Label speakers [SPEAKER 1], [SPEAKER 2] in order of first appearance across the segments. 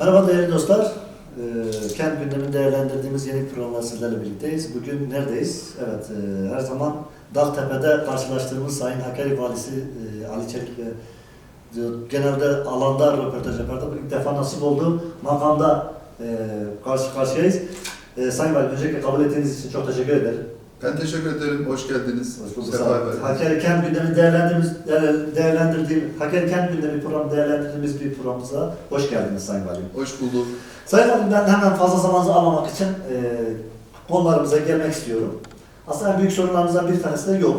[SPEAKER 1] Merhaba değerli dostlar. Kent gündemini değerlendirdiğimiz yeni programla sizlerle birlikteyiz. Bugün neredeyiz? Evet, her zaman Daltepe'de karşılaştığımız Sayın Hakkari Valisi Ali Çelik'le genelde alanda röportaj yapardı. İlk defa nasip oldu. Makamda karşı karşıyayız. Sayın Valim, öncelikle kabul ettiğiniz için çok teşekkür ederim.
[SPEAKER 2] Ben teşekkür ederim. Hoş geldiniz.
[SPEAKER 1] Hoş bulduk. Hakkari Kent gündemi Hakkari Kent gündemi programı değerlendirdiğimiz bir programımıza hoş geldiniz Sayın Valim.
[SPEAKER 2] Hoş bulduk.
[SPEAKER 1] Sayın Valim, ben hemen fazla zamanınızı almamak için konularımıza gelmek istiyorum. Aslında büyük sorunlarımızdan bir tanesi de yol.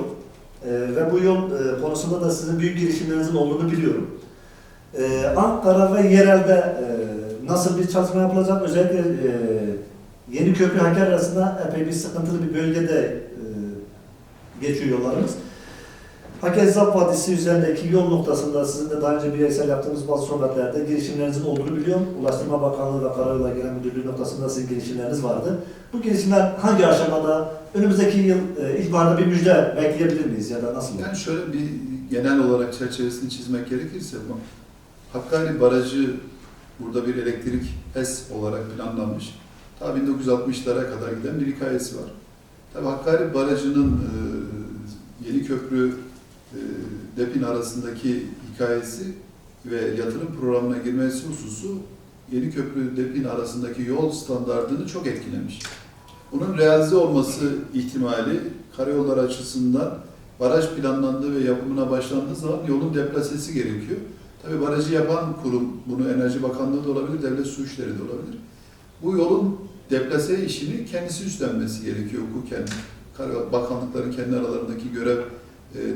[SPEAKER 1] Ve bu yol konusunda da sizin büyük girişimlerinizin olduğunu biliyorum. Ankara ve yerelde nasıl bir çalışma yapılacak? Özellikle Yeniköprü Hakkari arasında epey bir sıkıntılı bir bölgede geçiyor yollarımız. Hakkari Zap Vadisi üzerindeki yol noktasında sizin de daha önce bireysel yaptığınız bazı sohbetlerde girişimlerinizin olduğunu biliyorum. Ulaştırma Bakanlığı ve Karayollar Genel Müdürlüğü noktasında sizin girişimleriniz vardı. Bu girişimler hangi aşamada? Önümüzdeki yıl ilkbaharda bir müjde bekleyebilir miyiz ya da nasıl?
[SPEAKER 2] Yani şöyle bir genel olarak çerçevesini çizmek gerekirse bu Hakkari Barajı burada bir elektrik HES olarak planlanmış. Ta 1960'lara kadar giden bir hikayesi var. Tabii Hakkari Barajı'nın Yeniköprü Depin arasındaki hikayesi ve yatırım programına girmesi hususu Yeniköprü Depin arasındaki yol standardını çok etkilemiş. Bunun realize olması ihtimali karayolları açısından baraj planlandığı ve yapımına başlandığı zaman yolun deplasesi gerekiyor. Tabii barajı yapan kurum, bunu Enerji Bakanlığı da olabilir, Devlet Su İşleri de olabilir. Bu yolun deplase işini kendisi üstlenmesi gerekiyor hukuken. Bakanlıkların kendi aralarındaki görev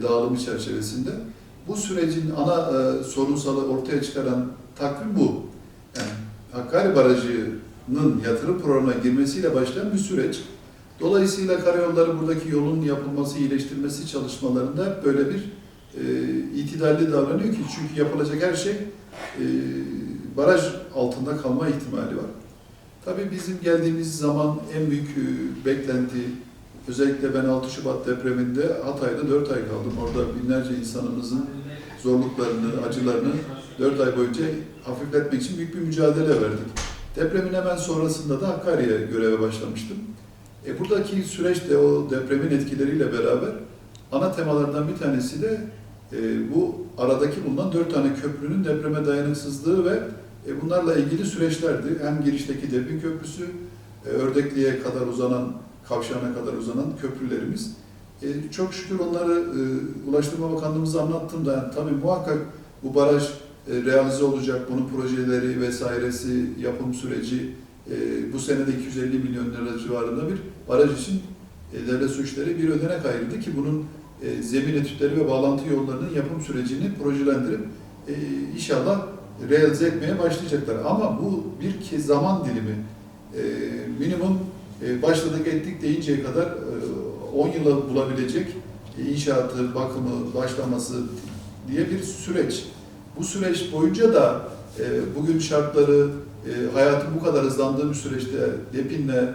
[SPEAKER 2] dağılımı çerçevesinde. Bu sürecin ana sorunsalı ortaya çıkaran takvim bu. Yani Hakkari Barajı'nın yatırım programına girmesiyle başlayan bir süreç. Dolayısıyla karayolları buradaki yolun yapılması, iyileştirilmesi çalışmalarında hep böyle bir itidalli davranıyor ki çünkü yapılacak her şey baraj altında kalma ihtimali var. Tabii bizim geldiğimiz zaman en büyük beklenti, özellikle ben 6 Şubat depreminde Hatay'da 4 ay kaldım. Orada binlerce insanımızın zorluklarını, acılarını 4 ay boyunca hafifletmek için büyük bir mücadele verdik. Depremin hemen sonrasında da Hakkari'ye göreve başlamıştım. Buradaki süreçte o depremin etkileriyle beraber ana temalardan bir tanesi de bu aradaki bulunan 4 tane köprünün depreme dayanıksızlığı ve bunlarla ilgili süreçlerdi. Hem girişteki Depin Köprüsü, Ördekli'ye kadar uzanan, kavşağına kadar uzanan köprülerimiz. Çok şükür onları Ulaştırma Bakanlığımıza anlattığımda yani, tabii muhakkak bu baraj realize olacak, bunun projeleri vesairesi, yapım süreci bu senede 250 milyon lira civarında bir baraj için Devlet Su İşleri bir ödenek ayırdı ki bunun zemin etütleri ve bağlantı yollarının yapım sürecini projelendirip inşallah realize etmeye başlayacaklar. Ama bu bir zaman dilimi. Minimum başladık ettik deyinceye kadar 10 yıla bulabilecek inşaatı, bakımı, başlaması diye bir süreç. Bu süreç boyunca da bugün şartları, hayatın bu kadar hızlandığı bir süreçte Depin'le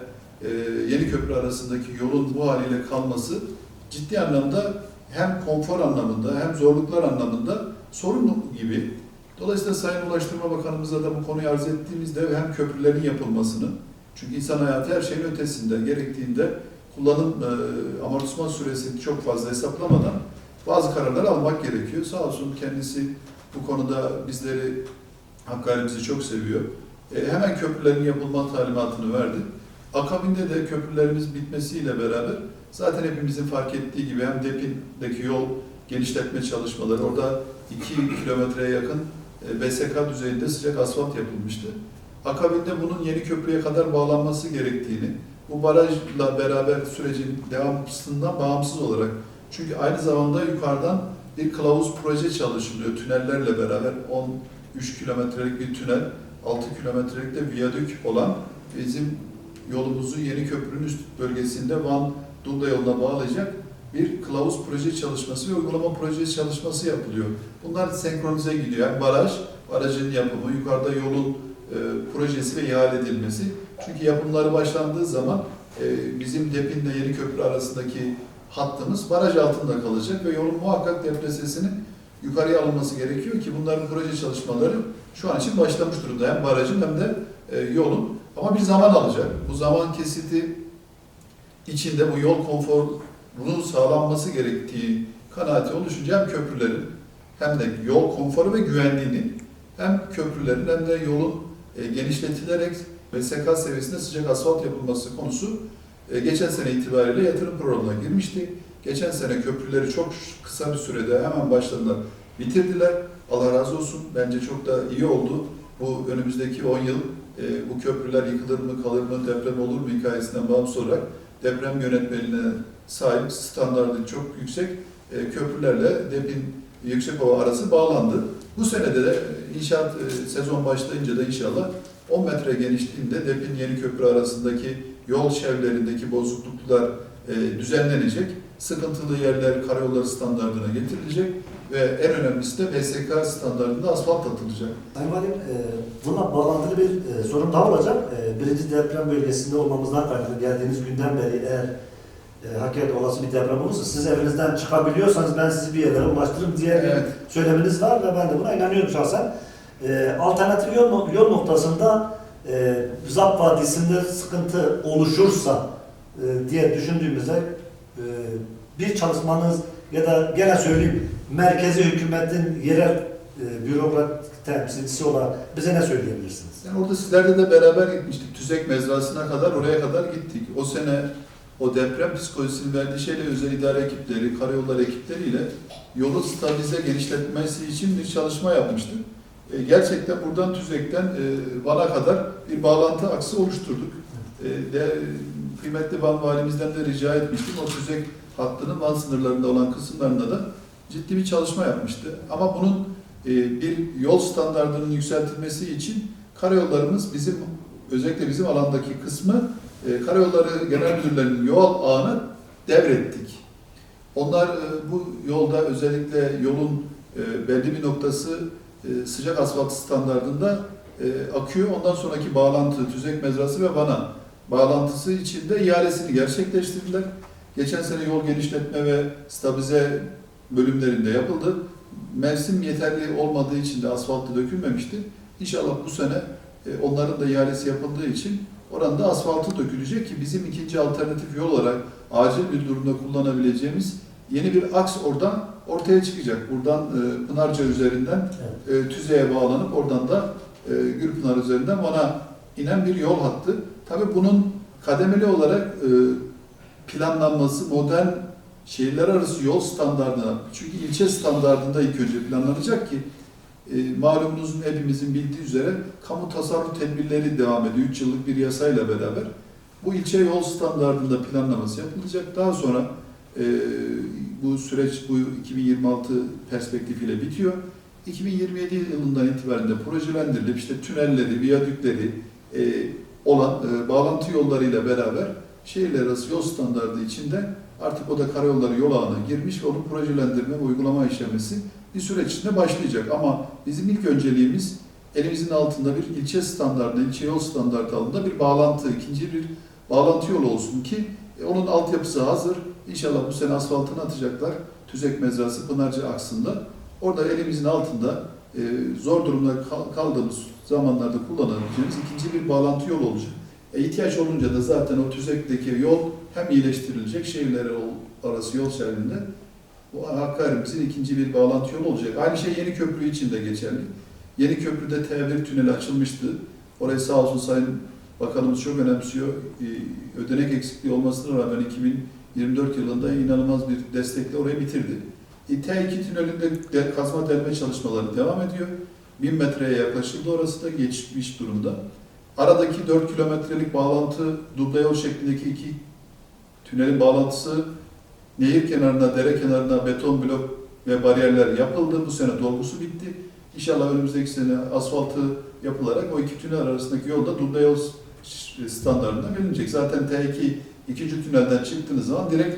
[SPEAKER 2] Yeniköprü arasındaki yolun bu haliyle kalması ciddi anlamda hem konfor anlamında hem zorluklar anlamında sorun gibi. Dolayısıyla Sayın Ulaştırma Bakanımıza da bu konuyu arz ettiğimizde hem köprülerin yapılmasını, çünkü insan hayatı her şeyin ötesinde, gerektiğinde kullanım amortisman süresini çok fazla hesaplamadan bazı kararlar almak gerekiyor. Sağ olsun kendisi bu konuda bizleri, Hakkari'mizi çok seviyor. Hemen köprülerin yapılma talimatını verdi. Akabinde de köprülerimiz bitmesiyle beraber zaten hepimizin fark ettiği gibi hem Depin'deki yol genişletme çalışmaları, orada 2 kilometreye yakın BSK düzeyinde sıcak asfalt yapılmıştı. Akabinde bunun Yeniköprü'ye kadar bağlanması gerektiğini, bu barajla beraber sürecin devamsızlığından bağımsız olarak, çünkü aynı zamanda yukarıdan bir kılavuz proje çalışılıyor tünellerle beraber, 13 kilometrelik bir tünel, 6 kilometrelik de viyadük olan bizim yolumuzu Yeniköprü'nün üst bölgesinde Van-Dunda yoluna bağlayacak bir kılavuz proje çalışması ve uygulama projesi çalışması yapılıyor. Bunlar senkronize gidiyor. Yani barajın yapımı, yukarıda yolun projesi ve ihale edilmesi. Çünkü yapımları başlandığı zaman bizim Depin'le Yeniköprü arasındaki hattımız baraj altında kalacak ve yolun muhakkak deplasesinin yukarıya alınması gerekiyor ki bunların proje çalışmaları şu an için başlamış durumda. Hem barajın hem de yolun. Ama bir zaman alacak. Bu zaman kesiti içinde bu yol konforunun sağlanması gerektiği kanaati oluşunca hem köprülerin hem de yol konforu ve güvenliğinin hem köprülerin hem de yolun genişletilerek SK seviyesinde sıcak asfalt yapılması konusu geçen sene itibariyle yatırım programına girmişti. Geçen sene köprüleri çok kısa bir sürede hemen başladılar, bitirdiler. Allah razı olsun. Bence çok da iyi oldu. Bu önümüzdeki 10 yıl bu köprüler yıkılır mı, kalır mı, deprem olur mu hikayesinden bağımsız olarak deprem yönetmeliğine sahip, standartı çok yüksek köprülerle DEP'in Yüksekova arası bağlandı. Bu senede de inşaat sezon başlayınca da inşallah 10 metre genişliğinde DEP'in yeni köprü arasındaki yol şevlerindeki bozukluklar düzenlenecek. Sıkıntılı yerler karayolları standartına getirilecek ve en önemlisi de BSK standartında asfalt atılacak.
[SPEAKER 1] Sayın Valim, buna bağlantılı bir sorun daha olacak. Birinci deprem bölgesinde olmamızdan kaynaklı geldiğiniz günden beri eğer hakikaten olası bir deprem olursa siz evinizden çıkabiliyorsanız ben sizi bir yerlere ulaştırırım diye bir söyleminiz var ve ben de buna inanıyorum şahsen. Alternatif yol noktasında Zap Vadisi'nde sıkıntı oluşursa diye düşündüğümüzde bir çalışmanız ya da gene söyleyeyim merkezi hükümetin yerel bürokrat temsilcisi olarak bize ne söyleyebilirsiniz?
[SPEAKER 2] Yani orada sizlerle de beraber gitmiştik. Tüzek mezrasına kadar, oraya kadar gittik. O sene o deprem psikolojisini verdiği şeyle özel idare ekipleri, karayolları ekipleriyle yolu stabilize genişletmesi için bir çalışma yapmıştık. Gerçekten buradan Tüzek'ten Van'a kadar bir bağlantı aksı oluşturduk. Kıymetli Van Valimizden de rica etmiştim. O Tüzek hattının Van sınırlarında olan kısımlarında da ciddi bir çalışma yapmıştı. Ama bunun bir yol standartının yükseltilmesi için karayollarımız özellikle bizim alandaki kısmı Karayolları Genel Müdürlüğü'nün yol ağını devrettik. Onlar bu yolda özellikle yolun belli bir noktası sıcak asfalt standartında akıyor. Ondan sonraki bağlantı Tüzek Mezrası ve Van'a bağlantısı için de ihalesini gerçekleştirdiler. Geçen sene yol genişletme ve stabilize bölümlerinde yapıldı. Mevsim yeterli olmadığı için de asfaltı dökülmemişti. İnşallah bu sene onların da ihalesi yapıldığı için oranda asfaltı dökülecek ki bizim ikinci alternatif yol olarak acil bir durumda kullanabileceğimiz yeni bir aks oradan ortaya çıkacak. Buradan Pınarca üzerinden Tüze'ye bağlanıp oradan da Gürpınar üzerinden Van'a inen bir yol hattı. Tabii bunun kademeli olarak planlanması modern şehirler arası yol standartına, çünkü ilçe standartında ilk önce planlanacak ki malumunuzun hepimizin bildiği üzere kamu tasarruf tedbirleri devam ediyor. 3 yıllık bir yasayla beraber. Bu ilçe yol standartında planlaması yapılacak. Daha sonra bu süreç bu 2026 perspektifiyle bitiyor. 2027 yılından itibaren de projelendirilip işte tünelleri, viyadükleri olan bağlantı yollarıyla beraber şehirler arası yol standartı içinde artık o da karayolları yol ağına girmiş ve onun projelendirme ve uygulama işlemesi bir süreç içinde başlayacak. Ama bizim ilk önceliğimiz elimizin altında bir ilçe standartında, ilçe yol standartı altında bir bağlantı, ikinci bir bağlantı yolu olsun ki onun altyapısı hazır. İnşallah bu sene asfaltını atacaklar. Tüzek Mezrası, Pınarca aksında. Orada elimizin altında zor durumda kaldığımız zamanlarda kullanabileceğimiz ikinci bir bağlantı yolu olacak. İhtiyaç olunca da zaten o Tüzek'teki yol hem iyileştirilecek şehirler arası yol şeridinde o Hakkari'mizin ikinci bir bağlantı yolu olacak. Aynı şey Yeni Köprü için de geçerli. Yeni Köprü'de T1 tüneli açılmıştı. Orayı sağ olsun Sayın Bakanımız çok önemsiyor. Ödenek eksikliği olmasına rağmen 2024 yılında inanılmaz bir destekle orayı bitirdi. T2 tünelinde kazma delme çalışmaları devam ediyor. 1000 metreye yaklaşıldı, orası da geçmiş durumda. Aradaki 4 kilometrelik bağlantı, duble yol şeklindeki iki tünelin bağlantısı nehir kenarına, dere kenarına beton blok ve bariyerler yapıldı. Bu sene dolgusu bitti. İnşallah önümüzdeki sene asfaltı yapılarak o iki tünel arasındaki yolda duble yol standartına gelinecek. Zaten T2 ikinci tünelden çıktığınız zaman direkt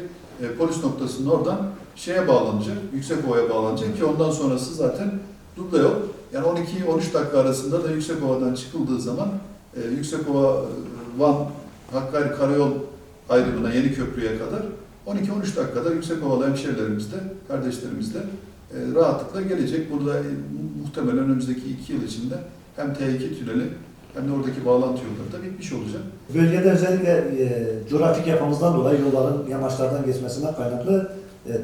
[SPEAKER 2] polis noktasının oradan şeye bağlanacak, Yüksekova'ya bağlanacak ki ondan sonrası zaten duble yol. Yani 12-13 dakika arasında da Yüksekova'dan çıkıldığı zaman Yüksekova, Van, Hakkari Karayol ayrımına Yeni Köprü'ye kadar 12-13 dakikada Yüksekovalı hemşehrilerimizle, kardeşlerimizle rahatlıkla gelecek. Burada muhtemelen önümüzdeki 2 yıl içinde hem T2 tüneli hem de oradaki bağlantı yolları da bitmiş olacak.
[SPEAKER 1] Bölgede özellikle coğrafik yapımızdan dolayı yolların yamaçlardan geçmesinden kaynaklı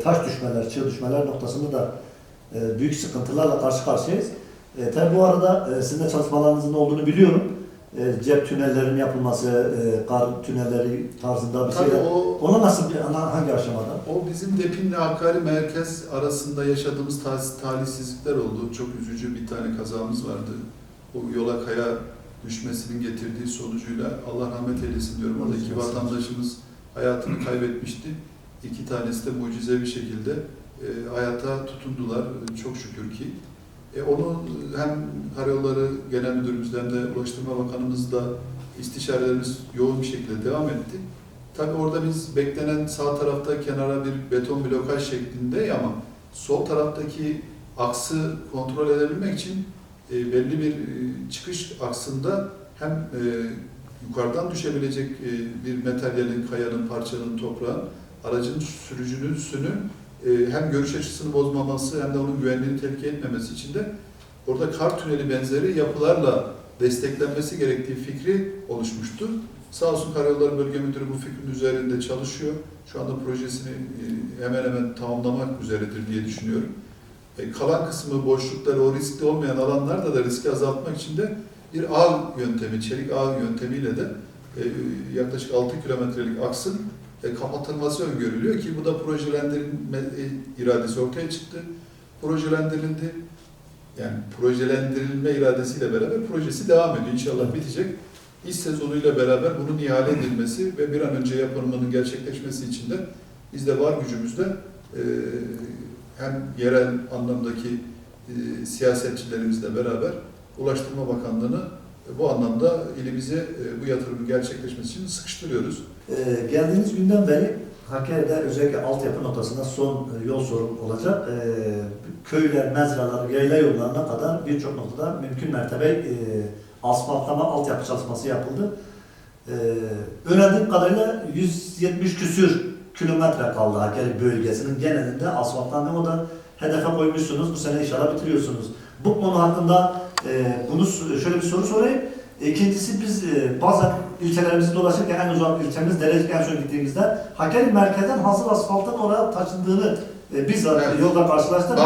[SPEAKER 1] taş düşmeler, çığ düşmeler noktasında da büyük sıkıntılarla karşı karşıyayız. Tabii bu arada sizin de çalışmalarınızın olduğunu biliyorum. Cep tünellerinin yapılması, kar tünelleri tarzında bir
[SPEAKER 2] Tabii
[SPEAKER 1] şeyler. Ona nasıl hangi aşamada?
[SPEAKER 2] O bizim Depin'le Hakkari merkez arasında yaşadığımız talihsizlikler oldu. Çok üzücü bir tane kazamız vardı. O yola kaya düşmesinin getirdiği sonucuyla Allah rahmet eylesin diyorum. Orada 2 vatandaşımız hayatını kaybetmişti. 2 tanesi de mucizevi şekilde hayata tutundular çok şükür ki. Onu hem Karayolları Genel Müdürümüzle hem de Ulaştırma Bakanımızla istişarelerimiz yoğun bir şekilde devam etti. Tabii orada biz beklenen sağ tarafta kenara bir beton blokaj şeklinde ama sol taraftaki aksı kontrol edebilmek için belli bir çıkış aksında hem yukarıdan düşebilecek bir materyalin, kayanın, parçanın, toprağın, aracın sürücüsünün hem görüş açısını bozmaması hem de onun güvenliğini tehlikeye etmemesi için de orada kar tüneli benzeri yapılarla desteklenmesi gerektiği fikri oluşmuştu. Sağ olsun Karayolları Bölge Müdürü bu fikrin üzerinde çalışıyor. Şu anda projesini hemen hemen tamamlamak üzeredir diye düşünüyorum. Kalan kısmı boşlukları, o riskli olmayan alanlarda da riski azaltmak için de bir ağ yöntemi, çelik ağ yöntemiyle de yaklaşık 6 kilometrelik aksın kapatılması öngörülüyor ki bu da projelendirilme iradesi ortaya çıktı. Projelendirildi. Yani projelendirilme iradesiyle beraber projesi devam ediyor. İnşallah bitecek. İş sezonuyla beraber bunun ihale edilmesi ve bir an önce yapılmanın gerçekleşmesi için de biz de var gücümüzle hem yerel anlamdaki siyasetçilerimizle beraber Ulaştırma Bakanlığı'nı bu anlamda ilimize bu yatırımın gerçekleşmesi için sıkıştırıyoruz.
[SPEAKER 1] Geldiğiniz günden beri Hakkari'de özellikle altyapı noktasında son yol sorun olacak. Köyler, mezralar, yayla yollarına kadar birçok noktada mümkün mertebe asfaltlama, altyapı çalışması yapıldı. Öğrendiğim kadarıyla 170 küsür kilometre kaldı Hakkari bölgesinin genelinde asfaltlandı. O da hedefe koymuşsunuz. Bu sene inşallah bitiriyorsunuz. Bu konu hakkında bunu şöyle bir soru sorayım. İkincisi biz bazen ilçelerimizi dolaşırken en uzak ilçemiz Derecik en son gittiğimizde Hakkari merkezden hazır asfaltın oraya taşındığını bizzat yolda karşılaştık.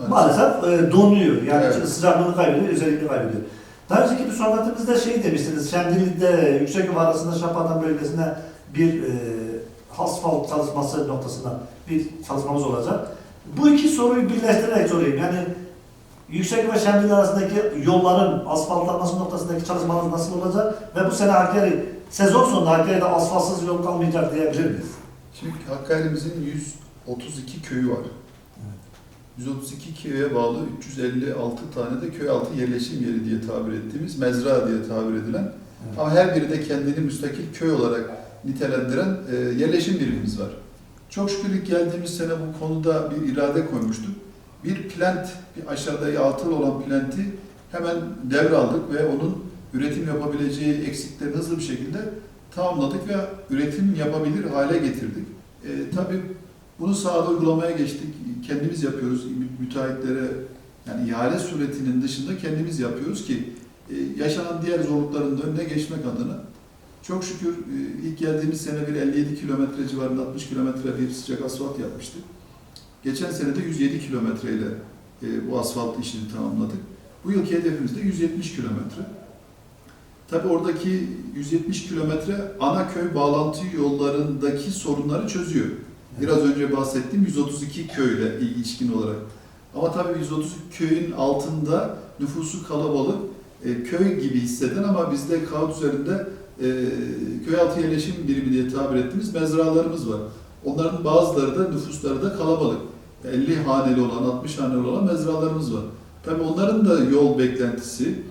[SPEAKER 1] Maalesef donuyor. Yani
[SPEAKER 2] evet.
[SPEAKER 1] Sıcaklığını kaybediyor, özelliğini kaybediyor. Daha önceki bir sohbetimizde şey demiştiniz, Şemdinli'de Yüksekova arasında Şapadan bölgesinde bir asfalt çalışması noktasında bir çalışmamız olacak. Bu iki soruyu birleştirerek sorayım. Yani Yüksekova Şemdinli arasındaki yolların asfaltlanması noktasındaki çalışmalar nasıl olacak? Ve bu sene Hakkari, sezon sonunda Hakkari'de asfaltsız yol kalmayacak diyebilir miyiz?
[SPEAKER 2] Şimdi Hakkari'mizin 132 köyü var. 132 köye bağlı 356 tane de köy altı yerleşim yeri diye tabir ettiğimiz mezra diye tabir edilen ama her biri de kendini müstakil köy olarak nitelendiren yerleşim birimimiz var. Çok şükür ilk geldiğimiz sene bu konuda bir irade koymuştuk. Bir plant, bir aşağıda atıl olan planti hemen devraldık ve onun üretim yapabileceği eksiklerini hızlı bir şekilde tamamladık ve üretim yapabilir hale getirdik. Tabii bunu sahada uygulamaya geçtik. Kendimiz yapıyoruz. Müteahhitlere yani ihale suretinin dışında kendimiz yapıyoruz ki yaşanan diğer zorlukların da önüne geçmek adına. Çok şükür ilk geldiğimiz sene bir 57 kilometre civarında 60 kilometre bir sıcak asfalt yapmıştık. Geçen sene de 107 kilometre ile bu asfalt işini tamamladık. Bu yılki hedefimiz de 170 kilometre. Tabii oradaki 170 kilometre ana köy bağlantı yollarındaki sorunları çözüyor. Biraz önce bahsettiğim 132 köyle ilişkin olarak. Ama tabii 132 köyün altında nüfusu kalabalık, köy gibi hisseden ama bizde kağıt üzerinde köy altı yerleşim birimi diye tabir ettiğimiz mezralarımız var. Onların bazıları da nüfusları da kalabalık. 50 haneli olan, 60 haneli olan mezralarımız var. Tabii onların da yol beklentisi,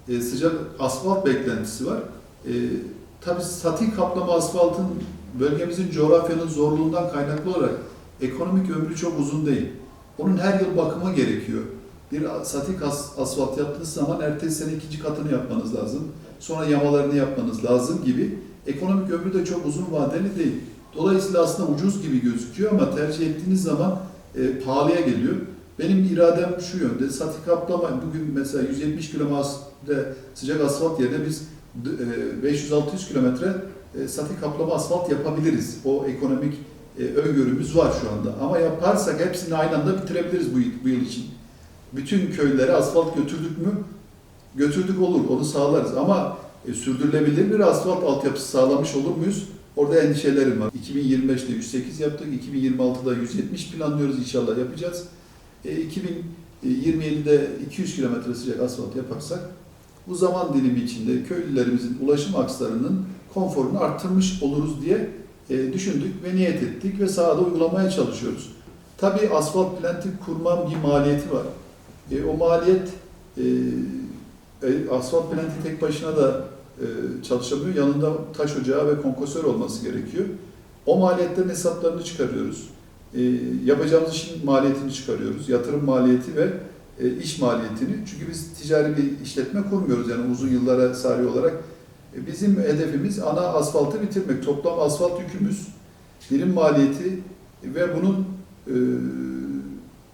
[SPEAKER 2] sıcak asfalt beklentisi var. Tabii statik kaplama asfaltın bölgemizin coğrafyanın zorluğundan kaynaklı olarak ekonomik ömrü çok uzun değil. Onun her yıl bakımı gerekiyor. Bir statik asfalt yaptığınız zaman ertesi sene ikinci katını yapmanız lazım. Sonra yamalarını yapmanız lazım gibi. Ekonomik ömrü de çok uzun vadeli değil. Dolayısıyla aslında ucuz gibi gözüküyor ama tercih ettiğiniz zaman pahalıya geliyor. Benim iradem şu yönde, sati kaplama, bugün mesela 170 kilometre sıcak asfalt yerine biz 500-600 kilometre sati kaplama asfalt yapabiliriz. O ekonomik öngörümüz var şu anda. Ama yaparsak hepsini aynı anda bitirebiliriz bu yıl için. Bütün köylere asfalt götürdük mü? Götürdük, olur, onu sağlarız. Ama sürdürülebilir bir asfalt altyapısı sağlamış olur muyuz? Orada endişelerim var. 2025'te 108 yaptık, 2026'da 170 planlıyoruz, inşallah yapacağız. 2027'de 200 kilometre sıcak asfalt yaparsak bu zaman dilimi içinde köylülerimizin ulaşım akslarının konforunu arttırmış oluruz diye düşündük ve niyet ettik ve sahada uygulamaya çalışıyoruz. Tabii asfalt plenti kurmanın bir maliyeti var. O maliyet asfalt plenti tek başına da çalışamıyor. Yanında taş ocağı ve konkosör olması gerekiyor. O maliyetlerin hesaplarını çıkarıyoruz. Yapacağımız işin maliyetini çıkarıyoruz. Yatırım maliyeti ve iş maliyetini. Çünkü biz ticari bir işletme kurmuyoruz yani uzun yıllara sari olarak. Bizim hedefimiz ana asfaltı bitirmek. Toplam asfalt yükümüz, birim maliyeti ve bunun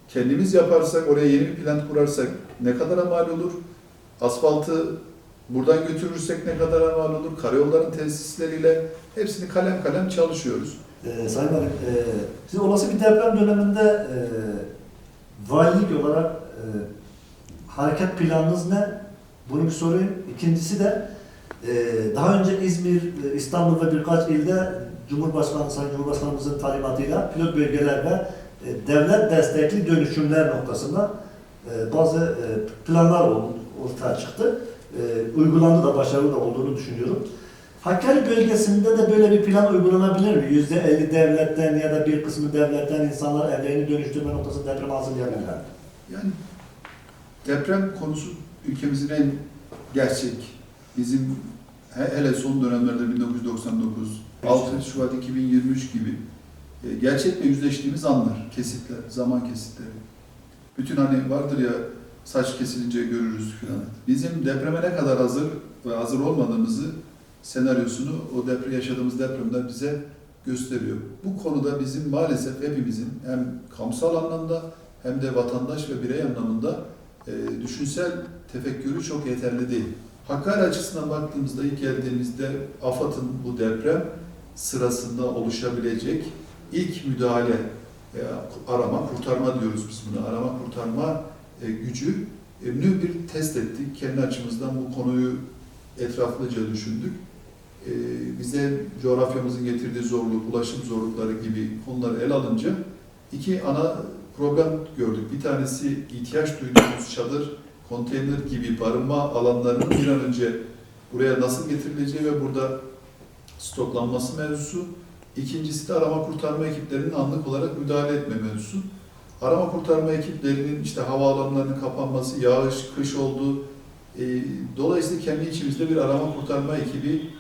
[SPEAKER 2] kendimiz yaparsak, oraya yeni bir plant kurarsak ne kadar mal olur? Asfaltı buradan götürürsek ne kadar mal olur? Karayolların tesisleriyle hepsini kalem kalem çalışıyoruz.
[SPEAKER 1] Sayın Valim, siz olası bir deprem döneminde valilik olarak hareket planınız ne? Bunu bir sorayım. İkincisi de daha önce İzmir, İstanbul ve birkaç ilde Sayın Cumhurbaşkanımızın talimatıyla pilot bölgeler ve devlet destekli dönüşümler noktasında bazı planlar ortaya çıktı. Uygulandı da, başarılı da olduğunu düşünüyorum. Hakkari bölgesinde de böyle bir plan uygulanabilir mi? %50 devletten ya da bir kısmı devletten insanlar evlerini dönüştürme noktasında deprem hazırlayabilirler.
[SPEAKER 2] Yani deprem konusu ülkemizin en gerçek. Bizim hele son dönemlerde 1999, 6 Şubat 2023 gibi gerçekle yüzleştiğimiz anlar, kesitler, zaman kesitleri. Bütün hani vardır ya saç kesilince görürüz filan. Bizim depreme ne kadar hazır ve hazır olmadığımızı senaryosunu yaşadığımız depremler bize gösteriyor. Bu konuda bizim maalesef hepimizin hem kamusal anlamda hem de vatandaş ve birey anlamında düşünsel tefekkürü çok yeterli değil. Hakkari açısından baktığımızda ilk geldiğimizde AFAD'ın bu deprem sırasında oluşabilecek ilk müdahale, arama, kurtarma diyoruz biz buna, arama, kurtarma gücünü bir test ettik. Kendi açımızdan bu konuyu etraflıca düşündük. Bize coğrafyamızın getirdiği zorluk, ulaşım zorlukları gibi konuları ele alınca iki ana problem gördük. Bir tanesi ihtiyaç duyduğumuz çadır, konteyner gibi barınma alanlarının bir an önce buraya nasıl getirileceği ve burada stoklanması mevzusu. İkincisi de arama kurtarma ekiplerinin anlık olarak müdahale etme mevzusu. Arama kurtarma ekiplerinin işte havaalanlarının kapanması, yağış, kış oldu. Dolayısıyla kendi içimizde bir arama kurtarma ekibi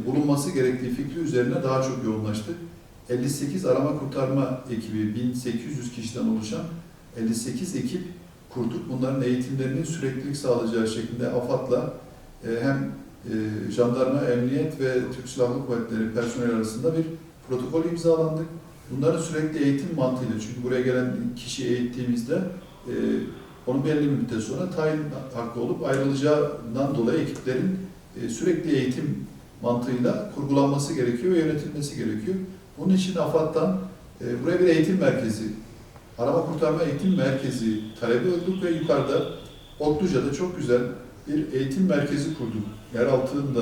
[SPEAKER 2] bulunması gerektiği fikri üzerine daha çok yoğunlaştık. 58 arama kurtarma ekibi, 1800 kişiden oluşan 58 ekip kurduk. Bunların eğitimlerinin süreklilik sağlayacağı şekilde AFAD'la hem jandarma, emniyet ve Türk Silahlı Kuvvetleri personel arasında bir protokol imzalandık. Bunların sürekli eğitim mantığıyla, çünkü buraya gelen kişi eğittiğimizde onun belli bir müddet sonra tayin hakkı olup ayrılacağından dolayı ekiplerin sürekli eğitim mantığıyla kurgulanması gerekiyor ve yönetilmesi gerekiyor. Bunun için AFAD'dan buraya bir eğitim merkezi, arama kurtarma eğitim merkezi talebi olduk ve yukarıda Otluca'da çok güzel bir eğitim merkezi kurduk. Yer altında,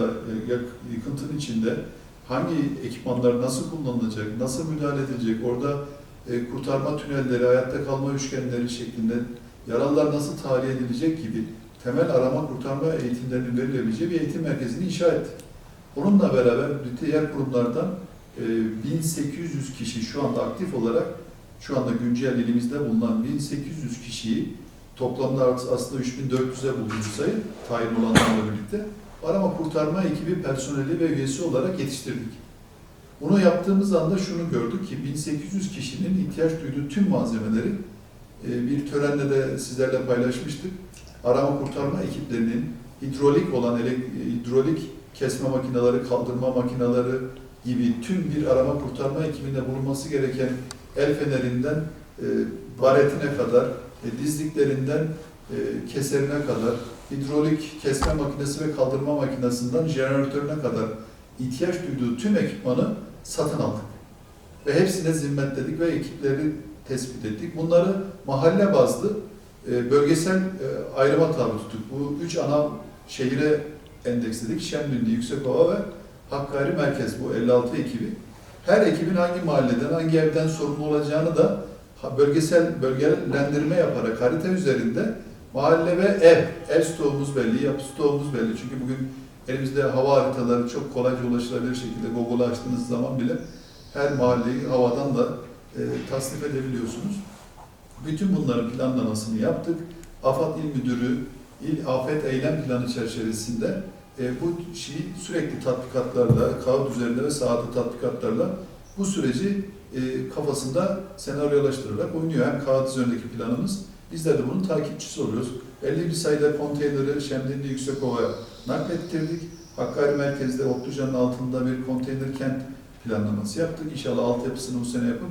[SPEAKER 2] yıkıntının içinde hangi ekipmanlar nasıl kullanılacak, nasıl müdahale edilecek, orada kurtarma tünelleri, hayatta kalma üçgenleri şeklinde yaralılar nasıl tahliye edilecek gibi temel arama kurtarma eğitimlerinin verilebileceği bir eğitim merkezini inşa ettik. Onunla beraber diğer kurumlardan 1800 kişi şu anda aktif olarak, şu anda güncel elimizde bulunan 1800 kişiyi toplamda aslında 3400'e buldu sayı tayin olanlarla birlikte arama kurtarma ekibi personeli ve üyesi olarak yetiştirdik. Bunu yaptığımız anda şunu gördük ki 1800 kişinin ihtiyaç duyduğu tüm malzemeleri bir törenle de sizlerle paylaşmıştık. Arama kurtarma ekiplerinin hidrolik kesme makineleri, kaldırma makineleri gibi tüm bir arama kurtarma ekibinde bulunması gereken el fenerinden baretine kadar dizliklerinden keserine kadar, hidrolik kesme makinesi ve kaldırma makinesinden jeneratörüne kadar ihtiyaç duyduğu tüm ekipmanı satın aldık. Ve hepsine zimmetledik ve ekipleri tespit ettik. Bunları mahalle bazlı bölgesel ayrıma tabi tuttuk. Bu 3 ana şehire endeksledik. Şemdinli, Yüksekova ve Hakkari Merkez, bu 56 ekibi. Her ekibin hangi mahalleden, hangi evden sorumlu olacağını da bölgelendirme yaparak harita üzerinde mahalle ve ev stoğumuz belli, yapı stoğumuz belli. Çünkü bugün elimizde hava haritaları çok kolayca ulaşılabilir şekilde Google'a açtığınız zaman bile her mahalleyi havadan da tasnif edebiliyorsunuz. Bütün bunların planlamasını yaptık. AFAD İl Müdürü, İl Afet Eylem Planı çerçevesinde bu şeyi sürekli tatbikatlarla, kağıt üzerinde ve sahada tatbikatlarla bu süreci kafasında senaryolaştırarak oynuyor. Hem kağıt üzerindeki planımız, bizler de bunun takipçisi oluyoruz. 51 sayıda konteyneri Şemdinli Yüksekova'ya naklettirdik. Hakkari merkezde Otluca'nın altında bir konteyner kent planlaması yaptık. İnşallah altyapısını bu sene yapıp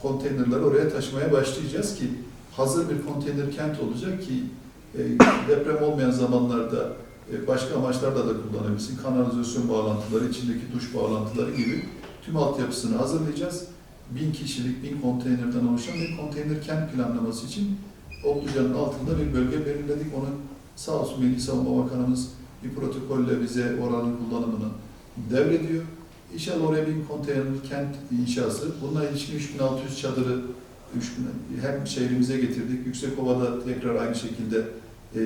[SPEAKER 2] konteynerleri oraya taşımaya başlayacağız ki hazır bir konteyner kent olacak ki deprem olmayan zamanlarda başka amaçlarda da kullanabilsin. Kanalizasyon bağlantıları, içindeki duş bağlantıları gibi tüm altyapısını hazırlayacağız. 1000 kişilik, 1000 konteynerden oluşan bir konteyner kent planlaması için Otluca'nın altında bir bölge belirledik. Onu sağ olsun Milli Savunma Bakanımız bir protokolle bize oranın kullanımını devrediyor. İnşallah oraya 1000 konteyner kent inşası. Bununla ilişkin 3600 çadırı hem şehrimize getirdik. Yüksekova'da tekrar aynı şekilde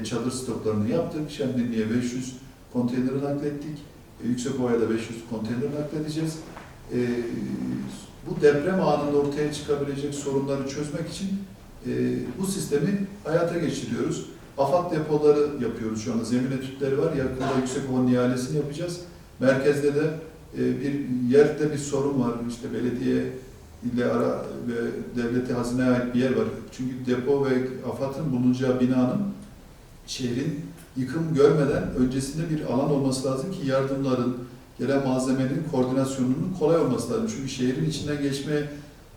[SPEAKER 2] çadır stoklarını yaptık. Şemdinli'ye 500 konteyneri naklettik. Yüksekova'ya da 500 konteyner nakledeceğiz. Bu deprem anında ortaya çıkabilecek sorunları çözmek için bu sistemi hayata geçiriyoruz. AFAD depoları yapıyoruz şu anda. Zemin etütleri var. Yakında Yüksekova'nın ihalesini yapacağız. Merkezde de bir yerde bir sorun var. İşte belediye ile ara ve devlete hazineye ait bir yer var. Çünkü depo ve AFAD'ın bulunacağı binanın şehrin yıkım görmeden öncesinde bir alan olması lazım ki yardımların, gelen malzemenin koordinasyonunun kolay olması lazım. Çünkü şehrin içinden geçmeye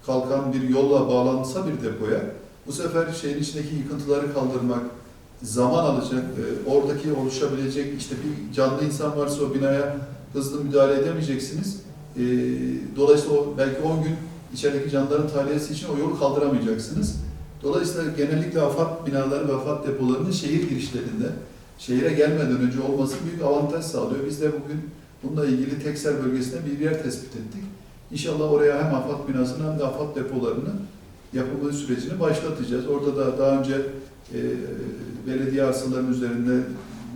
[SPEAKER 2] kalkan bir yolla bağlansa bir depoya, bu sefer şehrin içindeki yıkıntıları kaldırmak zaman alacak. Oradaki oluşabilecek işte bir canlı insan varsa o binaya hızlı müdahale edemeyeceksiniz. Dolayısıyla belki 10 gün içerideki canlıların tahliyesi için o yolu kaldıramayacaksınız. Dolayısıyla genellikle AFAD binaları ve AFAD depolarının şehir girişlerinde, şehire gelmeden önce olması büyük avantaj sağlıyor. Biz de bugün bununla ilgili Teksel bölgesinde bir yer tespit ettik. İnşallah oraya hem AFAD binasını hem de AFAD depolarını yapımı sürecini başlatacağız. Orada da daha önce belediye arsalarının üzerinde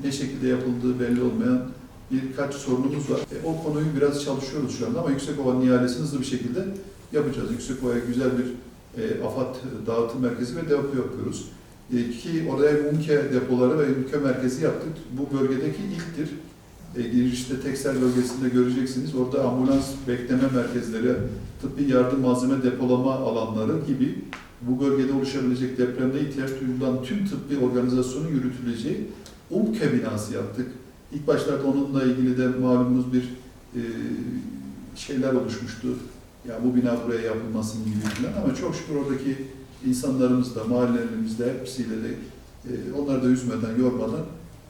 [SPEAKER 2] ne şekilde yapıldığı belli olmayan birkaç sorunumuz var. O konuyu biraz çalışıyoruz şu anda ama Yüksekova'nın ihalesini hızlı bir şekilde yapacağız. Yüksekova'ya güzel bir AFAD dağıtım merkezi ve depo yapıyoruz. Ki oraya UMKE depoları ve ülke merkezi yaptık. Bu bölgedeki ilktir. Girişte Teksel bölgesinde göreceksiniz. Orada ambulans bekleme merkezleri, tıbbi yardım malzeme depolama alanları gibi bu bölgede oluşabilecek depremde ihtiyaç duyulan tüm tıbbi organizasyonun yürütüleceği UMKE binası yaptık. İlk başlarda onunla ilgili de malumunuz bir şeyler oluşmuştu. Ya bu bina buraya yapılmasın gibi falan ama çok şükür oradaki insanlarımız da, mahallelerimizde hepsiyle de onları da üzmeden, yormadan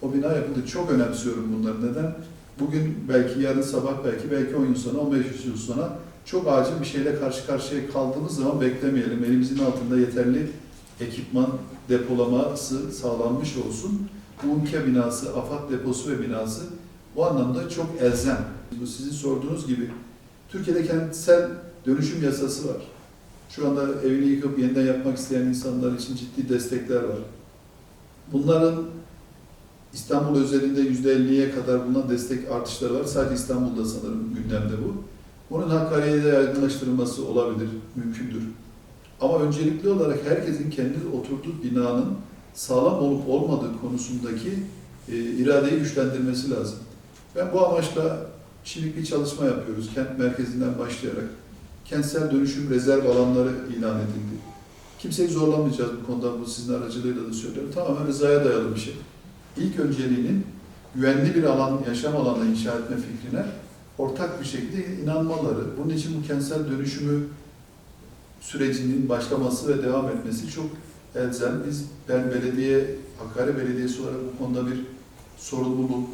[SPEAKER 2] o bina yapıldı. Çok önemsiyorum bunları. Neden? Bugün belki yarın sabah belki 10 yıl sonra, 15 yıl sonra çok acil bir şeyle karşı karşıya kaldığımız zaman beklemeyelim. Elimizin altında yeterli ekipman depolaması sağlanmış olsun. Bu UMKE binası, AFAD deposu ve binası bu anlamda çok elzem. Bu sizin sorduğunuz gibi Türkiye'de kentsel dönüşüm yasası var. Şu anda evini yıkıp yeniden yapmak isteyen insanlar için ciddi destekler var. Bunların İstanbul özelinde %50'ye kadar bulunan destek artışları var. Sadece İstanbul'da sanırım gündemde bu. Bunun Hakkari'ye de yaygınlaştırılması olabilir, mümkündür. Ama öncelikli olarak herkesin kendi oturduğu binanın sağlam olup olmadığı konusundaki iradeyi güçlendirmesi lazım. Ben bu amaçla şimdi bir çalışma yapıyoruz. Kent merkezinden başlayarak kentsel dönüşüm rezerv alanları ilan edildi. Kimseyi zorlamayacağız bu konuda, bu sizin aracılığıyla da söylüyorum. Tamamen rızaya dayalı bir şey. İlk önceliğinin güvenli bir alan, yaşam alanı inşa etme fikrine ortak bir şekilde inanmaları. Bunun için bu kentsel dönüşümü sürecinin başlaması ve devam etmesi çok elzem. Ben Hakkari Belediyesi olarak bu konuda bir sorumluluk,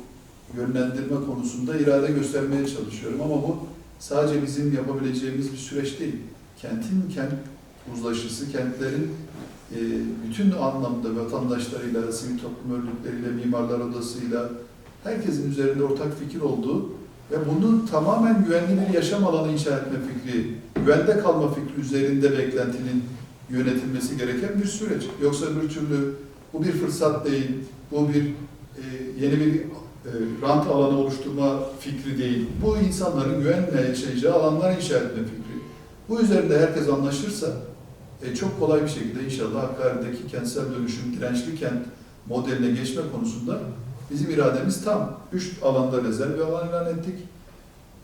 [SPEAKER 2] yönlendirme konusunda irade göstermeye çalışıyorum. Ama bu sadece bizim yapabileceğimiz bir süreç değil. Kentin kent uzlaşısı, kentlerin bütün anlamda vatandaşlarıyla, sivil toplum örgütleriyle, mimarlar odasıyla herkesin üzerinde ortak fikir olduğu ve bunu tamamen güvenli bir yaşam alanı inşa etme fikri, güvende kalma fikri üzerinde beklentinin yönetilmesi gereken bir süreç. Yoksa bir türlü bu bir fırsat değil, bu bir yeni bir rant alanı oluşturma fikri değil. Bu insanların güvenle yaşayacağı alanlar inşa etme fikri. Bu üzerinde herkes anlaşırsa çok kolay bir şekilde inşallah Hakkari'deki kentsel dönüşüm, dirençli kent modeline geçme konusunda bizim irademiz tam. 3 alanda rezerv bir alan ilan ettik.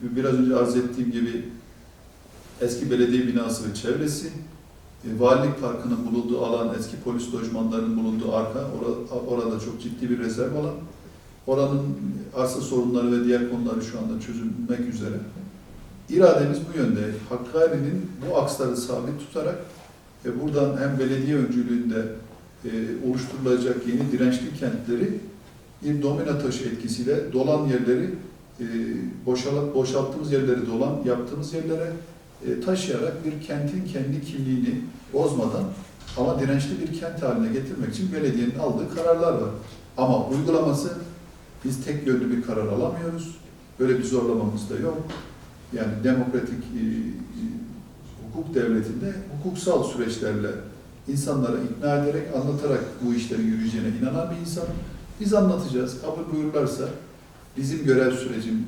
[SPEAKER 2] Biraz önce arz ettiğim gibi eski belediye binası ve çevresi, Valilik Parkı'nın bulunduğu alan, eski polis lojmanlarının bulunduğu arka, orada çok ciddi bir rezerv alan. Oranın arsa sorunları ve diğer konuları şu anda çözülmek üzere. İrademiz bu yönde. Hakkari'nin bu aksları sabit tutarak buradan hem belediye öncülüğünde oluşturulacak yeni dirençli kentleri bir domino taşı etkisiyle dolan yerleri boşalttığımız yerleri yaptığımız yerlere taşıyarak bir kentin kendi kimliğini bozmadan ama dirençli bir kent haline getirmek için belediyenin aldığı kararlar var. Ama uygulaması biz tek yönlü bir karar alamıyoruz. Böyle bir zorlamamız da yok. Yani demokratik hukuk devletinde hukuksal süreçlerle insanlara ikna ederek, anlatarak bu işlerin yürüyeceğine inanan bir insan. Biz anlatacağız. Kabul buyururlarsa bizim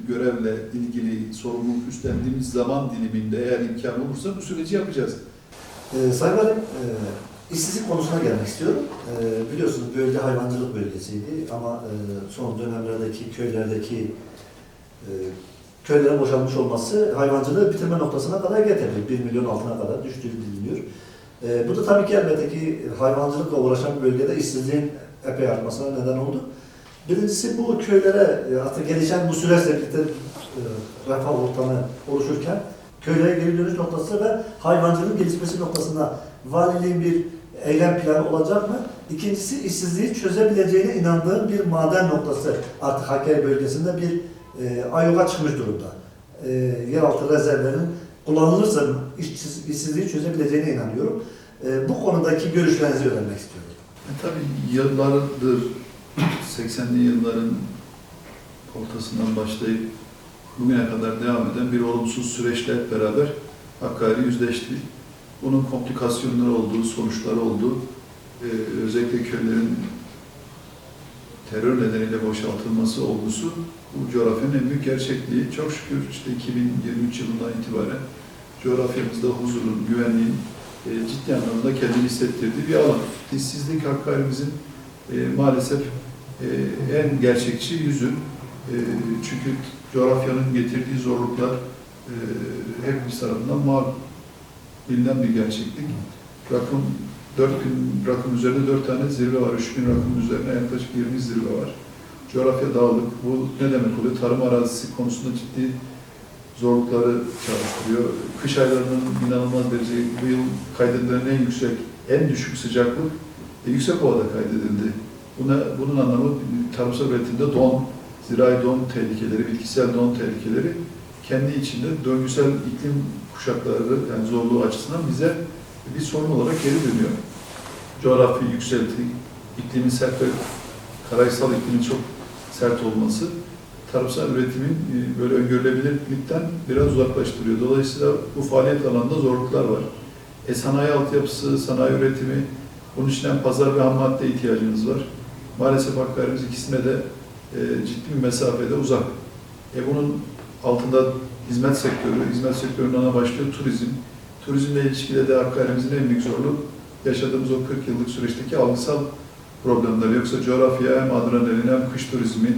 [SPEAKER 2] görevle ilgili sorumluluk üstlendiğimiz zaman diliminde eğer imkan olursa bu süreci yapacağız.
[SPEAKER 1] Sayın Valim, işsizlik konusuna gelmek istiyorum. Biliyorsunuz bölge hayvancılık bölgesiydi ama son dönemlerdeki köylere boşalmış olması hayvancılığı bitirme noktasına kadar getirdi. 1 milyon altına kadar düştüğü biliniyor. Bu da tabii ki elbette ki hayvancılıkla uğraşan bir bölgede işsizliğin epey artmasına neden oldu. Birincisi bu köylere artık gelişen bu süreçle birlikte refah ortamı oluşurken köylere geri dönüş noktası ve hayvancılığın gelişmesi noktasında valiliğin bir eylem planı olacak mı? İkincisi işsizliği çözebileceğine inandığım bir maden noktası artık Hakkari bölgesinde bir ayyuka çıkmış durumda. Yeraltı rezervlerinin kullanılırsa işsizliği çözebileceğine inanıyorum. Bu konudaki görüşlerinizi öğrenmek istiyorum.
[SPEAKER 2] Tabii yıllardır 80'li yılların ortasından başlayıp bugüne kadar devam eden bir olumsuz süreçle hep beraber Hakkari yüzleşti. Bunun komplikasyonları olduğu, sonuçları olduğu, özellikle köylerin terör nedeniyle boşaltılması olgusu bu coğrafyanın en büyük gerçekliği. Çok şükür işte 2023 yılından itibaren coğrafyamızda huzurun, güvenliğin ciddi anlamda kendini hissettirdiği bir alan. İşsizlik Hakkari'mizin maalesef en gerçekçi yüzü. Çünkü coğrafyanın getirdiği zorluklar hepimiz tarafından bilinen bir gerçeklik. Rakım üzerinde 4 tane zirve var. 3000 rakımın üzerine yaklaşık 20 zirve var. Coğrafya dağlık. Bu ne demek oluyor? Tarım arazisi konusunda ciddi zorlukları çalıştırıyor. Kış aylarının inanılmaz derece bu yıl kaydedilen en düşük sıcaklık Yüksekova'da kaydedildi. Bunun anlamı tarımsal üretimde zirai don tehlikeleri, bitkisel don tehlikeleri kendi içinde döngüsel iklim kuşakları yani zorluğu açısından bize bir sorun olarak geri dönüyor. Coğrafi yükselti, iklimin sert ve karaysal iklimin çok sert olması tarımsal üretimin böyle öngörülebilirlikten biraz uzaklaştırıyor. Dolayısıyla bu faaliyet alanında zorluklar var. Sanayi altyapısı, sanayi üretimi, bunun için hem pazar ve ham madde ihtiyacımız var. Maalesef Hakkari'miz ikisine de ciddi bir mesafede uzak. Bunun altında hizmet sektörünün ana başlığı turizm. Turizmle ilişkide de Hakkari'mizin en büyük zorluğu yaşadığımız o 40 yıllık süreçteki algısal problemler. Yoksa coğrafya hem adrenalin hem kış turizmi